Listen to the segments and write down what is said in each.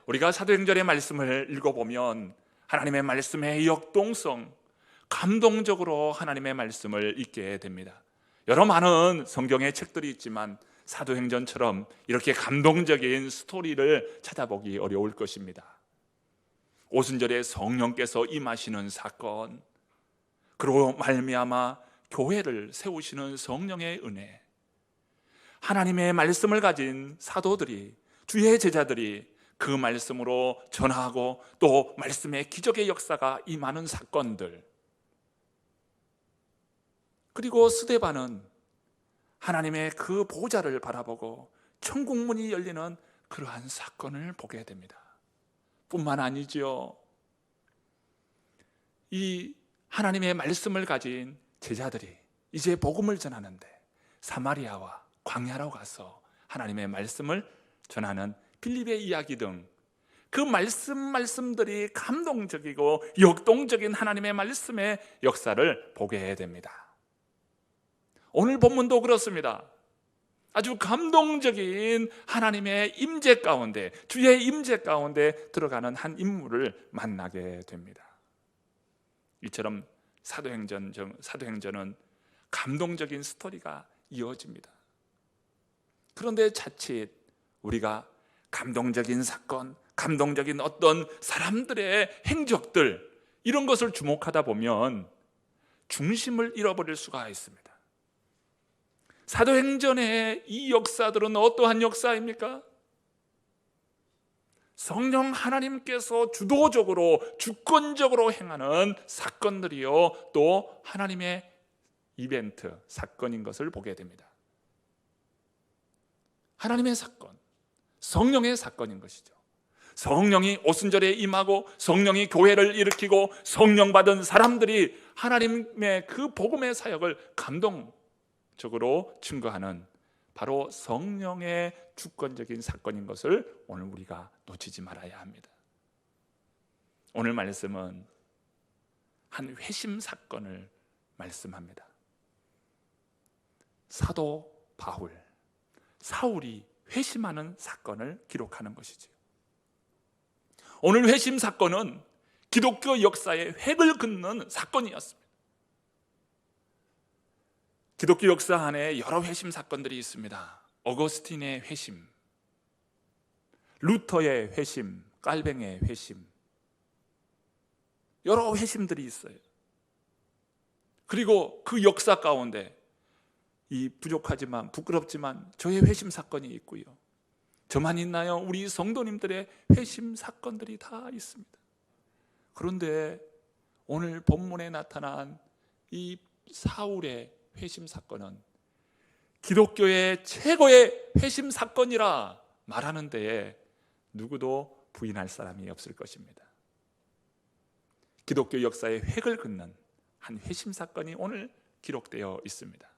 우리가 사도행전의 말씀을 읽어보면 하나님의 말씀의 역동성, 감동적으로 하나님의 말씀을 읽게 됩니다. 여러 많은 성경의 책들이 있지만 사도행전처럼 이렇게 감동적인 스토리를 찾아보기 어려울 것입니다. 오순절에 성령께서 임하시는 사건, 그리고 말미암아 교회를 세우시는 성령의 은혜, 하나님의 말씀을 가진 사도들이, 주의 제자들이 그 말씀으로 전하고 또 말씀의 기적의 역사가 임하는 사건들, 그리고 스데반은 하나님의 그 보좌를 바라보고 천국문이 열리는 그러한 사건을 보게 됩니다. 뿐만 아니죠, 이 하나님의 말씀을 가진 제자들이 이제 복음을 전하는데 사마리아와 광야로 가서 하나님의 말씀을 전하는 빌립의 이야기 등 그 말씀들이 감동적이고 역동적인 하나님의 말씀의 역사를 보게 됩니다. 오늘 본문도 그렇습니다. 아주 감동적인 하나님의 임재 가운데, 주의 임재 가운데 들어가는 한 인물을 만나게 됩니다. 이처럼 사도행전은 감동적인 스토리가 이어집니다. 그런데 자칫 우리가 감동적인 사건, 감동적인 어떤 사람들의 행적들, 이런 것을 주목하다 보면 중심을 잃어버릴 수가 있습니다. 사도행전의 이 역사들은 어떠한 역사입니까? 성령 하나님께서 주도적으로, 주권적으로 행하는 사건들이요, 또 하나님의 이벤트, 사건인 것을 보게 됩니다. 하나님의 사건, 성령의 사건인 것이죠. 성령이 오순절에 임하고 성령이 교회를 일으키고 성령 받은 사람들이 하나님의 그 복음의 사역을 감동적으로 증거하는 바로 성령의 주권적인 사건인 것을 오늘 우리가 놓치지 말아야 합니다. 오늘 말씀은 한 회심 사건을 말씀합니다. 사도 바울, 사울이 회심하는 사건을 기록하는 것이죠. 오늘 회심 사건은 기독교 역사의 획을 긋는 사건이었습니다. 기독교 역사 안에 여러 회심 사건들이 있습니다. 어거스틴의 회심, 루터의 회심, 깔뱅의 회심, 여러 회심들이 있어요. 그리고 그 역사 가운데 이 부족하지만 부끄럽지만 저의 회심 사건이 있고요, 저만 있나요? 우리 성도님들의 회심 사건들이 다 있습니다. 그런데 오늘 본문에 나타난 이 사울의 회심 사건은 기독교의 최고의 회심 사건이라 말하는 데에 누구도 부인할 사람이 없을 것입니다. 기독교 역사의 획을 긋는 한 회심 사건이 오늘 기록되어 있습니다.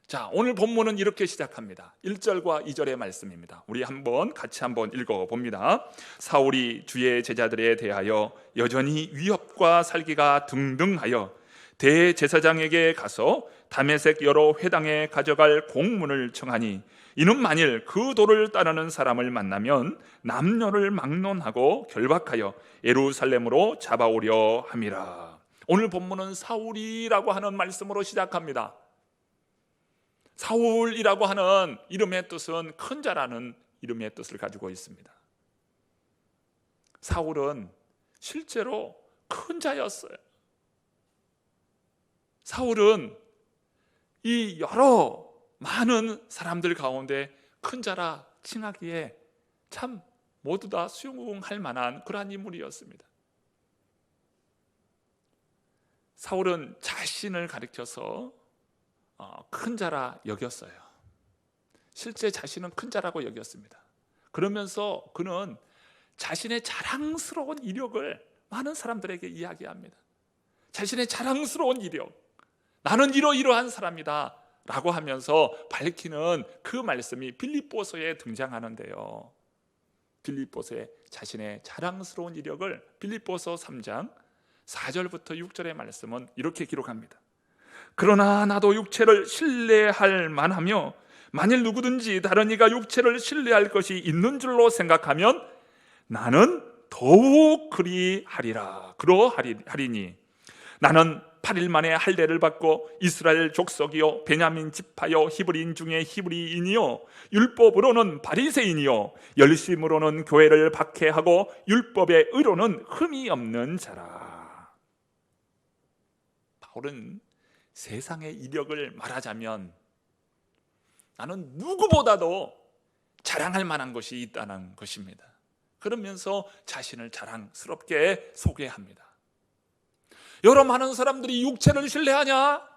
자, 오늘 본문은 이렇게 시작합니다. 1절과 2절의 말씀입니다. 우리 같이 한번 읽어봅니다. 사울이 주의 제자들에 대하여 여전히 위협과 살기가 등등하여 대제사장에게 가서 다메섹 여러 회당에 가져갈 공문을 청하니, 이는 만일 그 도를 따르는 사람을 만나면 남녀를 막론하고 결박하여 예루살렘으로 잡아오려 함이라. 오늘 본문은 사울이라고 하는 말씀으로 시작합니다. 사울이라고 하는 이름의 뜻은 큰 자라는 이름의 뜻을 가지고 있습니다. 사울은 실제로 큰 자였어요. 사울은 이 여러 많은 사람들 가운데 큰 자라 칭하기에 참 모두 다 수용할 만한 그러한 인물이었습니다. 사울은 자신을 가리켜서 큰 자라 여겼어요. 실제 자신은 큰 자라고 여겼습니다. 그러면서 그는 자신의 자랑스러운 이력을 많은 사람들에게 이야기합니다. 자신의 자랑스러운 이력, 나는 이러이러한 사람이다 라고 하면서 밝히는 그 말씀이 빌립보서에 등장하는데요, 빌립보서에 자신의 자랑스러운 이력을 빌립보서 3장 4절부터 6절의 말씀은 이렇게 기록합니다. 그러나 나도 육체를 신뢰할 만하며 만일 누구든지 다른 이가 육체를 신뢰할 것이 있는 줄로 생각하면 나는 더욱 그리하리라. 그러하리니 나는 8일 만에 할례를 받고 이스라엘 족속이요 베냐민 지파요 히브리인 중에 히브리인이요 율법으로는 바리새인이요 열심으로는 교회를 박해하고 율법의 의로는 흠이 없는 자라. 바울은 세상의 이력을 말하자면 나는 누구보다도 자랑할 만한 것이 있다는 것입니다. 그러면서 자신을 자랑스럽게 소개합니다. 여러 많은 사람들이 육체를 신뢰하냐?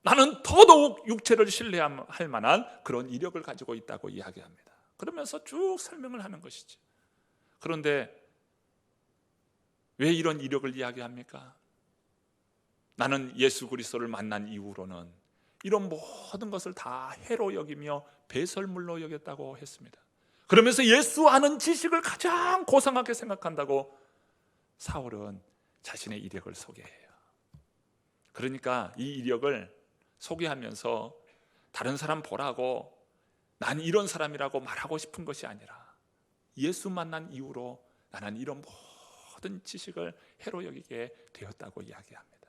나는 더더욱 육체를 신뢰할 만한 그런 이력을 가지고 있다고 이야기합니다. 그러면서 쭉 설명을 하는 것이죠. 그런데 왜 이런 이력을 이야기합니까? 나는 예수 그리스도를 만난 이후로는 이런 모든 것을 다 해로 여기며 배설물로 여겼다고 했습니다. 그러면서 예수 아는 지식을 가장 고상하게 생각한다고 사울은 자신의 이력을 소개해요. 그러니까 이 이력을 소개하면서 다른 사람 보라고 난 이런 사람이라고 말하고 싶은 것이 아니라 예수 만난 이후로 나는 이런 모든 지식을 해로 여기게 되었다고 이야기합니다.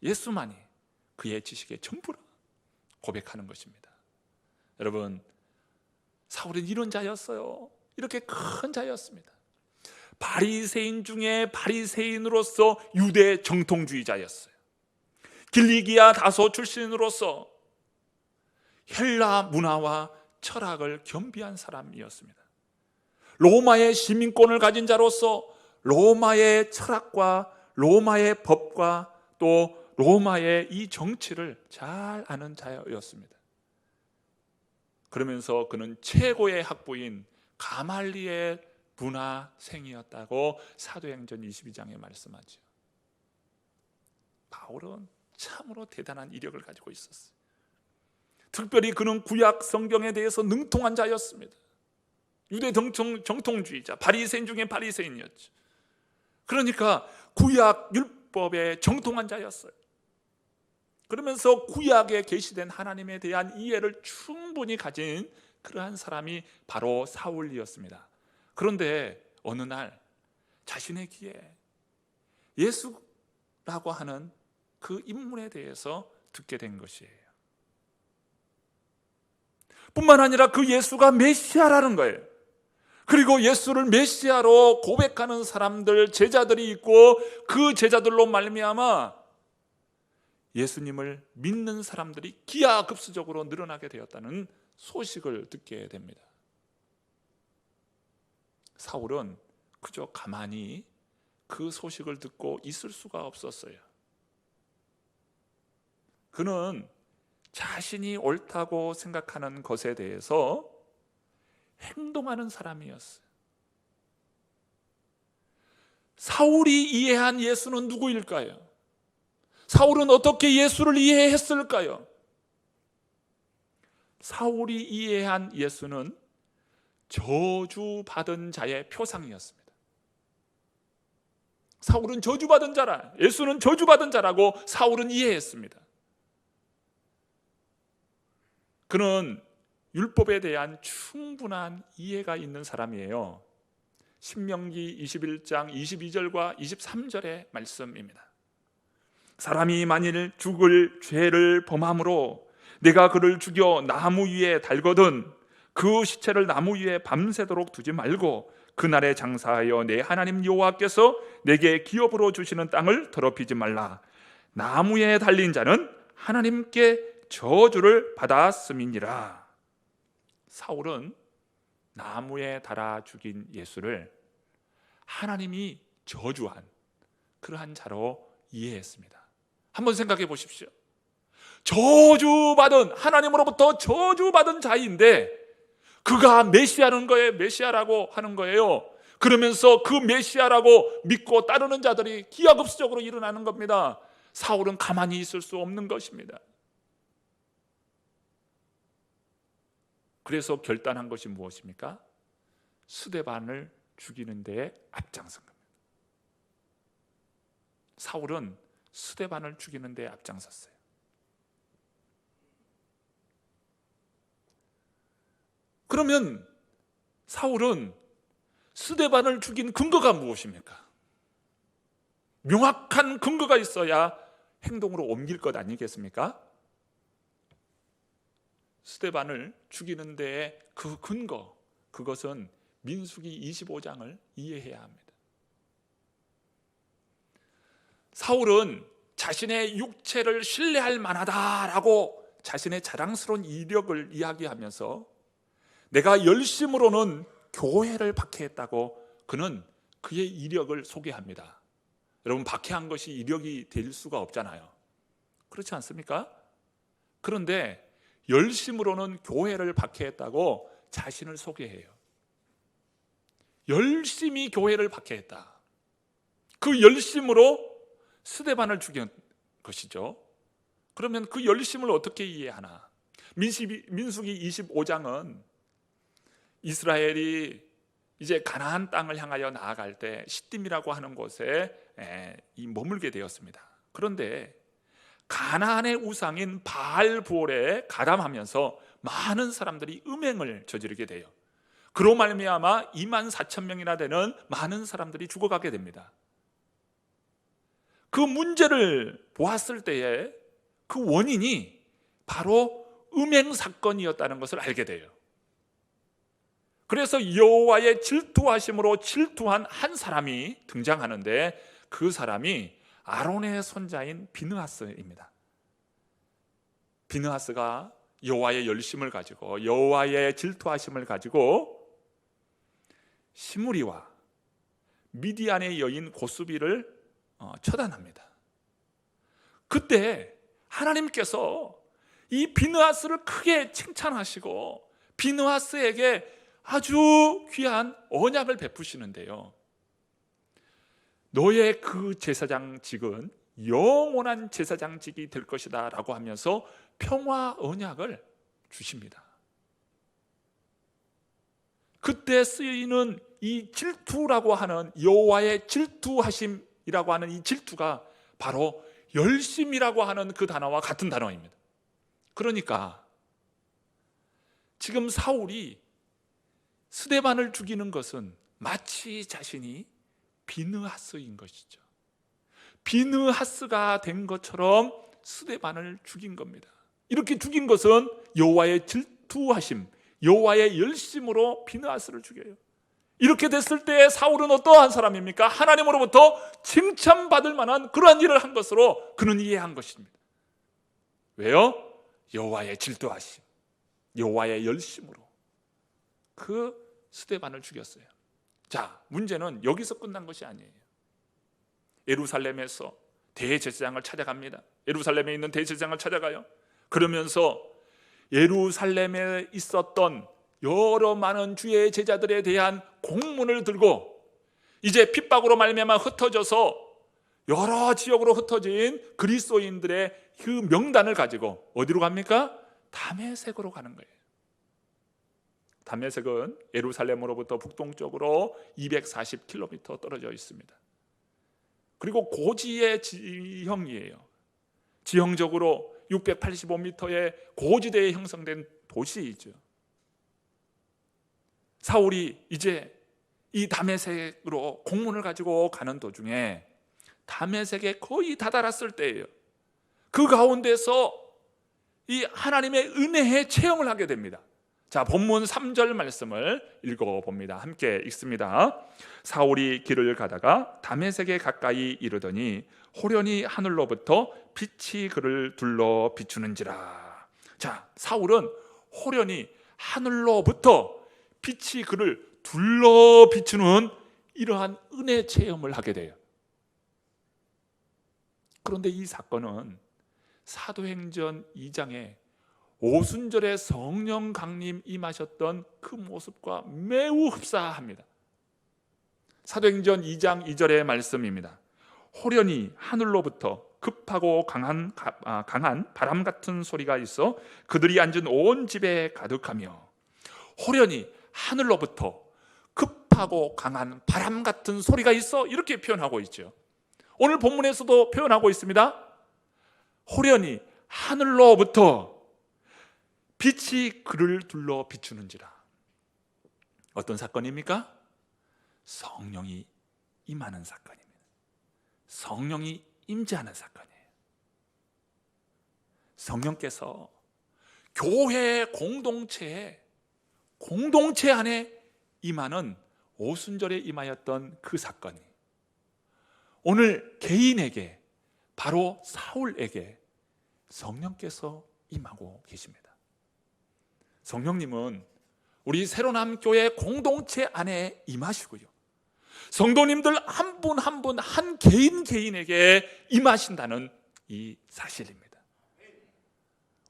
예수만이 그의 지식의 전부라 고백하는 것입니다. 여러분, 사울은 이런 자였어요. 이렇게 큰 자였습니다. 바리새인 중에 바리새인으로서 유대 정통주의자였어요. 길리기아 다소 출신으로서 헬라 문화와 철학을 겸비한 사람이었습니다. 로마의 시민권을 가진 자로서 로마의 철학과 로마의 법과 또 로마의 이 정치를 잘 아는 자였습니다. 그러면서 그는 최고의 학부인 가말리엘 문화생이었다고 사도행전 22장에 말씀하죠. 바울은 참으로 대단한 이력을 가지고 있었어요. 특별히 그는 구약 성경에 대해서 능통한 자였습니다. 유대 정통주의자, 바리새인 중에 바리새인이었죠. 그러니까 구약 율법에 정통한 자였어요. 그러면서 구약에 계시된 하나님에 대한 이해를 충분히 가진 그러한 사람이 바로 사울이었습니다. 그런데 어느 날 자신의 귀에 예수라고 하는 그 인물에 대해서 듣게 된 것이에요. 뿐만 아니라 그 예수가 메시아라는 거예요. 그리고 예수를 메시아로 고백하는 사람들, 제자들이 있고 그 제자들로 말미암아 예수님을 믿는 사람들이 기하급수적으로 늘어나게 되었다는 소식을 듣게 됩니다. 사울은 그저 가만히 그 소식을 듣고 있을 수가 없었어요. 그는 자신이 옳다고 생각하는 것에 대해서 행동하는 사람이었어요. 사울이 이해한 예수는 누구일까요? 사울은 어떻게 예수를 이해했을까요? 사울이 이해한 예수는 저주받은 자의 표상이었습니다. 사울은 저주받은 자라, 예수는 저주받은 자라고 사울은 이해했습니다. 그는 율법에 대한 충분한 이해가 있는 사람이에요. 신명기 21장 22절과 23절의 말씀입니다. 사람이 만일 죽을 죄를 범함으로 내가 그를 죽여 나무 위에 달거든 그 시체를 나무 위에 밤새도록 두지 말고 그날에 장사하여 내 하나님 여호와께서 내게 기업으로 주시는 땅을 더럽히지 말라. 나무에 달린 자는 하나님께 저주를 받았음이니라. 사울은 나무에 달아 죽인 예수를 하나님이 저주한 그러한 자로 이해했습니다. 한번 생각해 보십시오. 저주받은, 하나님으로부터 저주받은 자인데 그가 메시아라는 거예요. 메시아라고 하는 거예요. 그러면서 그 메시아라고 믿고 따르는 자들이 기하급수적으로 일어나는 겁니다. 사울은 가만히 있을 수 없는 것입니다. 그래서 결단한 것이 무엇입니까? 스데반을 죽이는 데에 앞장선 겁니다. 사울은 스데반을 죽이는 데에 앞장섰어요. 그러면 사울은 스데반을 죽인 근거가 무엇입니까? 명확한 근거가 있어야 행동으로 옮길 것 아니겠습니까? 스데반을 죽이는 데에 그 근거, 그것은 민수기 25장을 이해해야 합니다. 사울은 자신의 육체를 신뢰할 만하다라고 자신의 자랑스러운 이력을 이야기하면서 내가 열심으로는 교회를 박해했다고 그는 그의 이력을 소개합니다. 여러분, 박해한 것이 이력이 될 수가 없잖아요. 그렇지 않습니까? 그런데 열심으로는 교회를 박해했다고 자신을 소개해요. 열심히 교회를 박해했다. 그 열심으로 스데반을 죽인 것이죠. 그러면 그 열심을 어떻게 이해하나? 민수기 25장은 이스라엘이 이제 가나안 땅을 향하여 나아갈 때 시딤이라고 하는 곳에 머물게 되었습니다. 그런데 가나안의 우상인 바알부올에 가담하면서 많은 사람들이 음행을 저지르게 돼요. 그로 말미암아 24,000명이나 되는 많은 사람들이 죽어가게 됩니다. 그 문제를 보았을 때에 그 원인이 바로 음행 사건이었다는 것을 알게 돼요. 그래서 여호와의 질투하심으로 질투한 한 사람이 등장하는데 그 사람이 아론의 손자인 비느하스입니다. 비느하스가 여호와의 열심을 가지고 여호와의 질투하심을 가지고 시므리와 미디안의 여인 고수비를 처단합니다. 그때 하나님께서 이 비느하스를 크게 칭찬하시고 비느하스에게 아주 귀한 언약을 베푸시는데요, 너의 그 제사장직은 영원한 제사장직이 될 것이다 라고 하면서 평화 언약을 주십니다. 그때 쓰이는 이 질투라고 하는 여호와의 질투하심이라고 하는 이 질투가 바로 열심이라고 하는 그 단어와 같은 단어입니다. 그러니까 지금 사울이 스데반을 죽이는 것은 마치 자신이 비느하스인 것이죠. 비느하스가 된 것처럼 스데반을 죽인 겁니다. 이렇게 죽인 것은 여호와의 질투하심, 여호와의 열심으로 비느하스를 죽여요. 이렇게 됐을 때 사울은 어떠한 사람입니까? 하나님으로부터 칭찬받을 만한 그러한 일을 한 것으로 그는 이해한 것입니다. 왜요? 여호와의 질투하심, 여호와의 열심으로 그 스데반을 죽였어요. 자, 문제는 여기서 끝난 것이 아니에요. 예루살렘에서 대제사장을 찾아갑니다. 예루살렘에 있는 대제사장을 찾아가요. 그러면서 예루살렘에 있었던 여러 많은 주의 제자들에 대한 공문을 들고 이제 핍박으로 말미암아 흩어져서 여러 지역으로 흩어진 그리스도인들의 그 명단을 가지고 어디로 갑니까? 다메섹으로 가는 거예요. 다메섹은 예루살렘으로부터 북동쪽으로 240km 떨어져 있습니다. 그리고 고지의 지형이에요. 지형적으로 685m의 고지대에 형성된 도시이죠. 사울이 이제 이 다메섹으로 공문을 가지고 가는 도중에 다메섹에 거의 다다랐을 때예요. 그 가운데서 이 하나님의 은혜의 체험을 하게 됩니다. 자, 본문 3절 말씀을 읽어봅니다. 함께 읽습니다. 사울이 길을 가다가 다메섹에 가까이 이르더니 호련히 하늘로부터 빛이 그를 둘러 비추는지라. 자, 사울은 호련히 하늘로부터 빛이 그를 둘러 비추는 이러한 은혜 체험을 하게 돼요. 그런데 이 사건은 사도행전 2장에 오순절에 성령 강림 임하셨던 그 모습과 매우 흡사합니다. 사도행전 2장 2절의 말씀입니다. 호련히 하늘로부터 급하고 강한 바람 같은 소리가 있어 그들이 앉은 온 집에 가득하며, 호련히 하늘로부터 급하고 강한 바람 같은 소리가 있어, 이렇게 표현하고 있죠. 오늘 본문에서도 표현하고 있습니다. 호련히 하늘로부터 빛이 그를 둘러 비추는지라. 어떤 사건입니까? 성령이 임하는 사건입니다. 성령이 임재하는 사건이에요. 성령께서 교회 공동체 안에 임하는 오순절에 임하였던 그 사건이 오늘 개인에게, 바로 사울에게 성령께서 임하고 계십니다. 성령님은 우리 새로남 교회 공동체 안에 임하시고요, 성도님들 한 분 한 분 한 개인에게 임하신다는 이 사실입니다.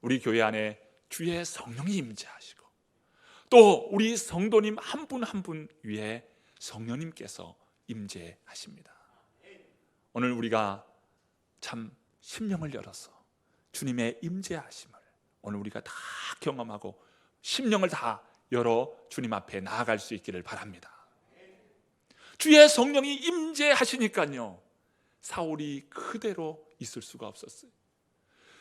우리 교회 안에 주의 성령이 임재하시고, 또 우리 성도님 한 분 한 분 위에 성령님께서 임재하십니다. 오늘 우리가 참 심령을 열어서 주님의 임재하심을 오늘 우리가 다 경험하고 심령을 다 열어 주님 앞에 나아갈 수 있기를 바랍니다. 주의 성령이 임재하시니까요, 사울이 그대로 있을 수가 없었어요.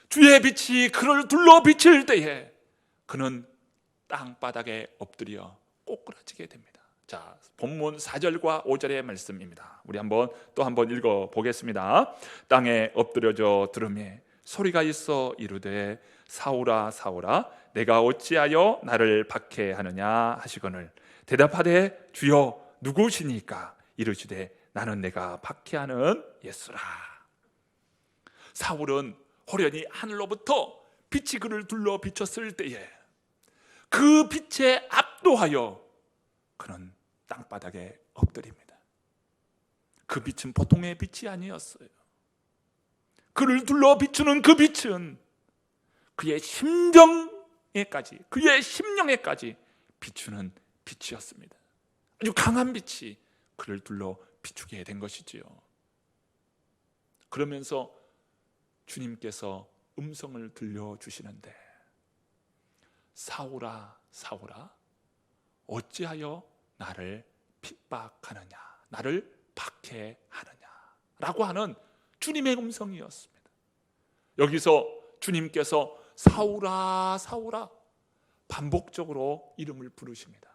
주의 빛이 그를 둘러 비칠 때에 그는 땅바닥에 엎드려 꼬꾸라지게 됩니다. 자, 본문 4절과 5절의 말씀입니다. 우리 또 한번 읽어보겠습니다. 땅에 엎드려져 들으매 소리가 있어 이르되 사울아 사울아 내가 어찌하여 나를 박해하느냐 하시거늘 대답하되 주여 누구시니까? 이르시되 나는 내가 박해하는 예수라. 사울은 호련히 하늘로부터 빛이 그를 둘러 비쳤을 때에 그 빛에 압도하여 그는 땅바닥에 엎드립니다. 그 빛은 보통의 빛이 아니었어요. 그를 둘러 비추는 그 빛은 그의 심령에까지, 그의 심령에까지 비추는 빛이었습니다. 아주 강한 빛이 그를 둘러 비추게 된 것이지요. 그러면서 주님께서 음성을 들려주시는데 사울아 사울아 어찌하여 나를 핍박하느냐, 나를 박해하느냐 라고 하는 주님의 음성이었습니다. 여기서 주님께서 사울아 사울아 반복적으로 이름을 부르십니다.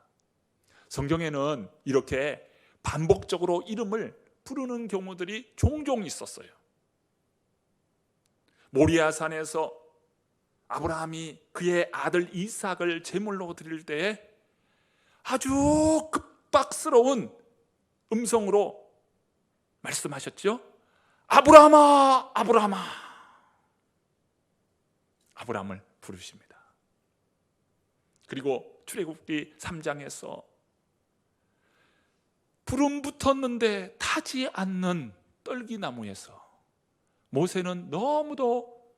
성경에는 이렇게 반복적으로 이름을 부르는 경우들이 종종 있었어요. 모리아산에서 아브라함이 그의 아들 이삭을 제물로 드릴 때에 아주 급박스러운 음성으로 말씀하셨죠. 아브라함아 아브라함아. 아브라함을 부르십니다. 그리고 출애굽기 3장에서 불은 붙었는데 타지 않는 떨기나무에서 모세는 너무도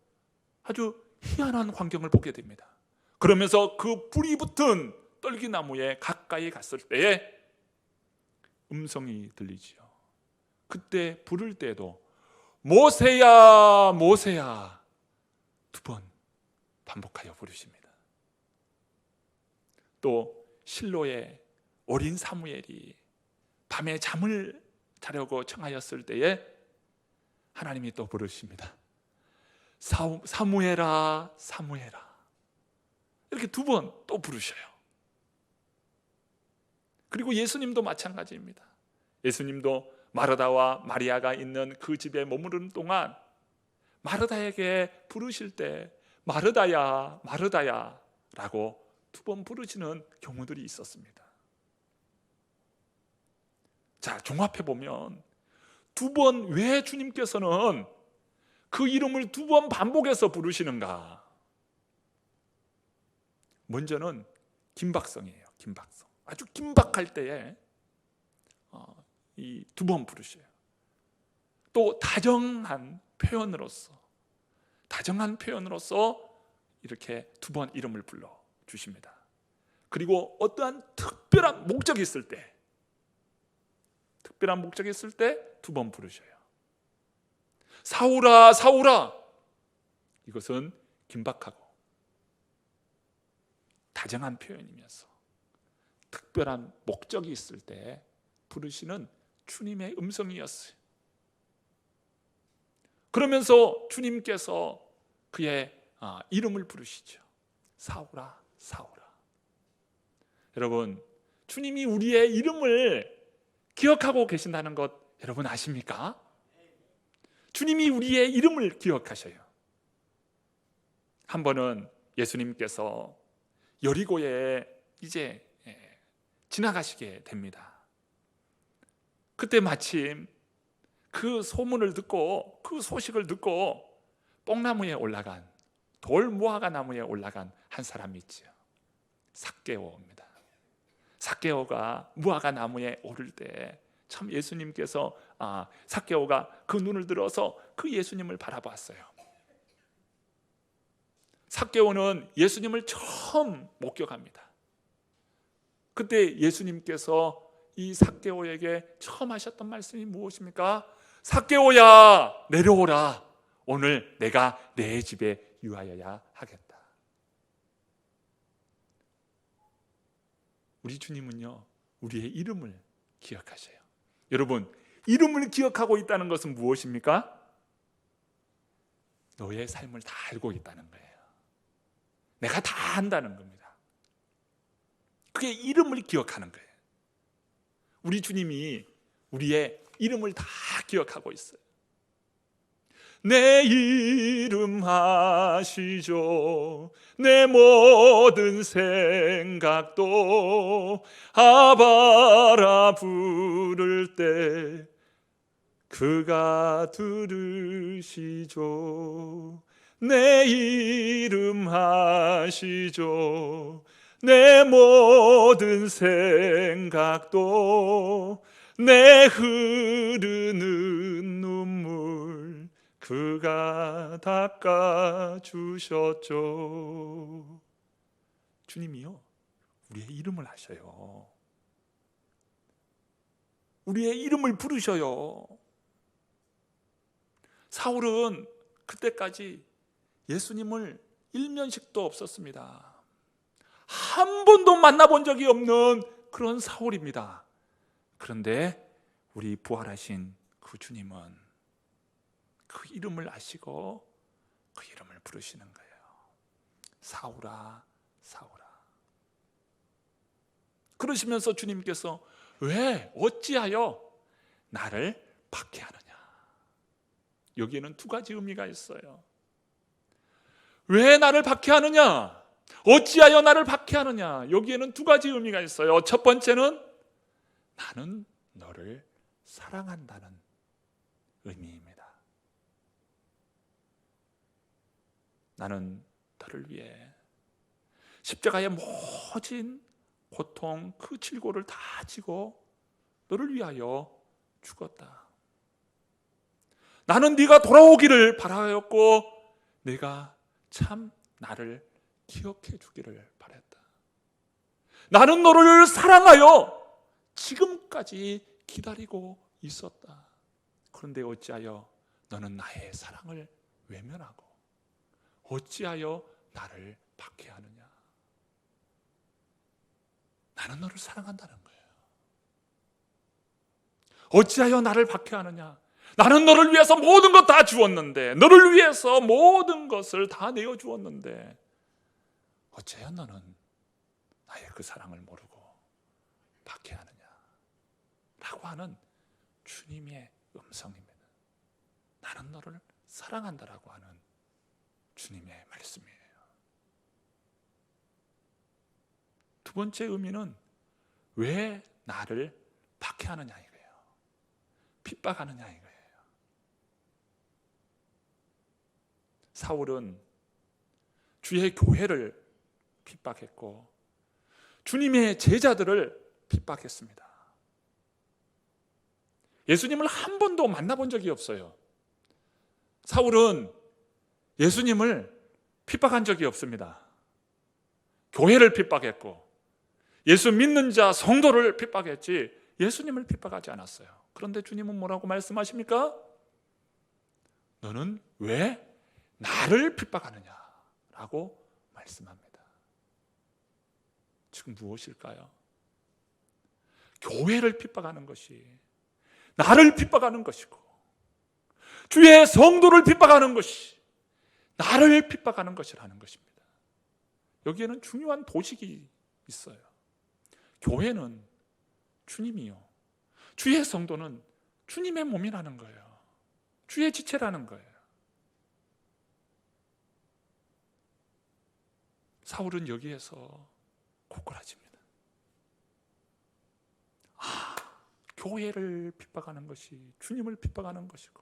아주 희한한 광경을 보게 됩니다. 그러면서 그 불이 붙은 떨기나무에 가까이 갔을 때에 음성이 들리지요. 그때 부를 때도 모세야 모세야 2번 반복하여 부르십니다. 또 실로의 어린 사무엘이 밤에 잠을 자려고 청하였을 때에 하나님이 또 부르십니다. 사무엘아 사무엘아. 이렇게 2번 또 부르셔요. 그리고 예수님도 마찬가지입니다. 예수님도 마르다와 마리아가 있는 그 집에 머무르는 동안 마르다에게 부르실 때 마르다야 마르다야 라고 2번 부르시는 경우들이 있었습니다. 자, 종합해보면 2번 왜 주님께서는 그 이름을 2번 반복해서 부르시는가? 먼저는 긴박성이에요. 긴박성. 아주 긴박할 때에 이 2번 부르셔요. 또 다정한 표현으로서 이렇게 2번 이름을 불러 주십니다. 그리고 어떠한 특별한 목적이 있을 때 2번 부르셔요. 사울아 사울아. 이것은 긴박하고 다정한 표현이면서 특별한 목적이 있을 때 부르시는 주님의 음성이었어요. 그러면서 주님께서 그의 이름을 부르시죠. 사울아 사울아. 여러분, 주님이 우리의 이름을 기억하고 계신다는 것 여러분 아십니까? 주님이 우리의 이름을 기억하셔요. 한 번은 예수님께서 여리고에 이제 지나가시게 됩니다. 그때 마침 그 소문을 듣고, 그 소식을 듣고 뽕나무에 올라간, 돌 무화과 나무에 올라간 한 사람이 있죠. 삭개오입니다. 삭개오가 무화과 나무에 오를 때 참 예수님께서 삭개오가 그 눈을 들어서 그 예수님을 바라봤어요. 삭개오는 예수님을 처음 목격합니다. 그때 예수님께서 이 삭개오에게 처음 하셨던 말씀이 무엇입니까? 삭개오야, 내려오라. 오늘 내가 내 집에 유하여야 하겠다. 우리 주님은요, 우리의 이름을 기억하셔요. 여러분, 이름을 기억하고 있다는 것은 무엇입니까? 너의 삶을 다 알고 있다는 거예요. 내가 다 안다는 겁니다. 그게 이름을 기억하는 거예요. 우리 주님이 우리의 이름을 다 기억하고 있어요. 내 이름 아시죠? 내 모든 생각도 아바라 부를 때 그가 들으시죠. 내 이름 아시죠? 내 모든 생각도 내 흐르는 눈물 그가 닦아주셨죠. 주님이요, 우리의 이름을 아셔요. 우리의 이름을 부르셔요. 사울은 그때까지 예수님을 일면식도 없었습니다. 한 번도 만나본 적이 없는 그런 사울입니다. 그런데 우리 부활하신 그 주님은 그 이름을 아시고 그 이름을 부르시는 거예요. 사울아, 사울아. 그러시면서 주님께서 왜 어찌하여 나를 박해하느냐. 여기에는 두 가지 의미가 있어요. 왜 나를 박해하느냐? 어찌하여 나를 박해하느냐? 여기에는 두 가지 의미가 있어요. 첫 번째는 나는 너를 사랑한다는 의미입니다. 나는 너를 위해 십자가의 모진 고통, 그 질고를 다 지고 너를 위하여 죽었다. 나는 네가 돌아오기를 바라였고 네가 참 나를 기억해 주기를 바랬다. 나는 너를 사랑하여 지금까지 기다리고 있었다. 그런데 어찌하여 너는 나의 사랑을 외면하고 어찌하여 나를 박해하느냐. 나는 너를 사랑한다는 거예요. 어찌하여 나를 박해하느냐. 나는 너를 위해서 모든 것 다 주었는데, 너를 위해서 모든 것을 다 내어주었는데 어찌하여 너는 나의 그 사랑을 모르고 박해하느냐 라고 하는 주님의 음성입니다. 나는 너를 사랑한다라고 하는 주님의 말씀이에요. 두 번째 의미는 왜 나를 박해하느냐 이거예요. 핍박하느냐 이거예요. 사울은 주의 교회를 핍박했고 주님의 제자들을 핍박했습니다. 예수님을 한 번도 만나본 적이 없어요. 사울은 예수님을 핍박한 적이 없습니다. 교회를 핍박했고 예수 믿는 자 성도를 핍박했지 예수님을 핍박하지 않았어요. 그런데 주님은 뭐라고 말씀하십니까? 너는 왜 나를 핍박하느냐 라고 말씀합니다. 지금 무엇일까요? 교회를 핍박하는 것이 나를 핍박하는 것이고 주의 성도를 핍박하는 것이 나를 핍박하는 것이라는 것입니다. 여기에는 중요한 도식이 있어요. 교회는 주님이요, 주의 성도는 주님의 몸이라는 거예요. 주의 지체라는 거예요. 사울은 여기에서 고꾸라집니다. 교회를 핍박하는 것이 주님을 핍박하는 것이고,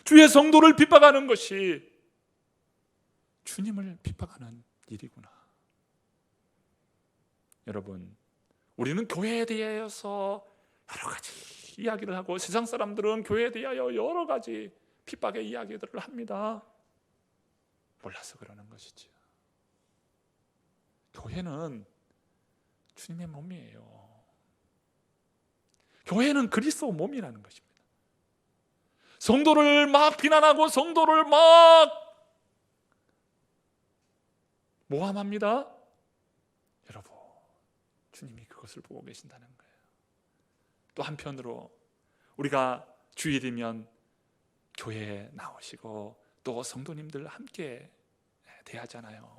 주의 성도를 핍박하는 것이 주님을 핍박하는 일이구나. 여러분, 우리는 교회에 대해서 여러 가지 이야기를 하고, 세상 사람들은 교회에 대하여 여러 가지 핍박의 이야기들을 합니다. 몰라서 그러는 것이지요. 교회는 주님의 몸이에요. 교회는 그리스도 몸이라는 것입니다. 성도를 막 비난하고 성도를 막 모함합니다. 여러분, 주님이 그것을 보고 계신다는 거예요. 또 한편으로 우리가 주일이면 교회에 나오시고 또 성도님들 함께 대하잖아요.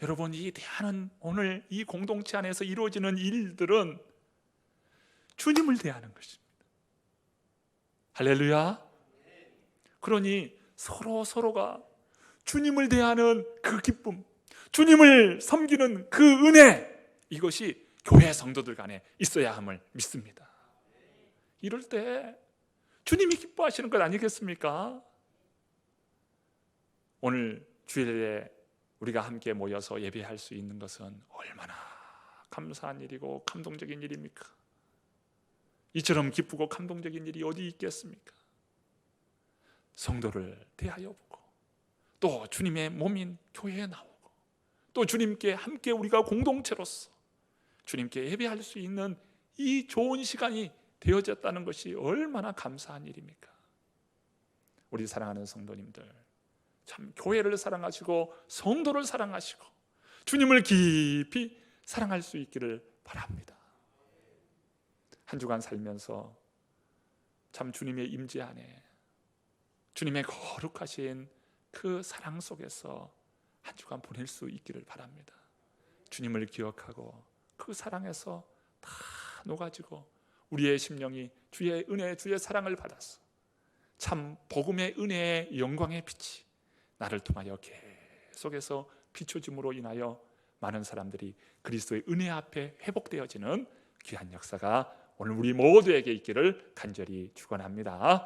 여러분, 이 대하는, 오늘 이 공동체 안에서 이루어지는 일들은 주님을 대하는 것입니다. 할렐루야. 그러니 서로가 주님을 대하는 그 기쁨, 주님을 섬기는 그 은혜, 이것이 교회 성도들 간에 있어야 함을 믿습니다. 이럴 때 주님이 기뻐하시는 것 아니겠습니까? 오늘 주일에 우리가 함께 모여서 예배할 수 있는 것은 얼마나 감사한 일이고 감동적인 일입니까? 이처럼 기쁘고 감동적인 일이 어디 있겠습니까? 성도를 대하여 보고, 또 주님의 몸인 교회에 나오고, 또 주님께 함께 우리가 공동체로서 주님께 예배할 수 있는 이 좋은 시간이 되어졌다는 것이 얼마나 감사한 일입니까? 우리 사랑하는 성도님들, 참 교회를 사랑하시고 성도를 사랑하시고 주님을 깊이 사랑할 수 있기를 바랍니다. 한 주간 살면서 참 주님의 임재 안에, 주님의 거룩하신 그 사랑 속에서 한 주간 보낼 수 있기를 바랍니다. 주님을 기억하고 그 사랑에서 다 녹아지고 우리의 심령이 주의 은혜, 주의 사랑을 받았어. 참 복음의 은혜의 영광의 빛이 나를 통하여 계속해서 비춰짐으로 인하여 많은 사람들이 그리스도의 은혜 앞에 회복되어지는 귀한 역사가 오늘 우리 모두에게 있기를 간절히 축원합니다.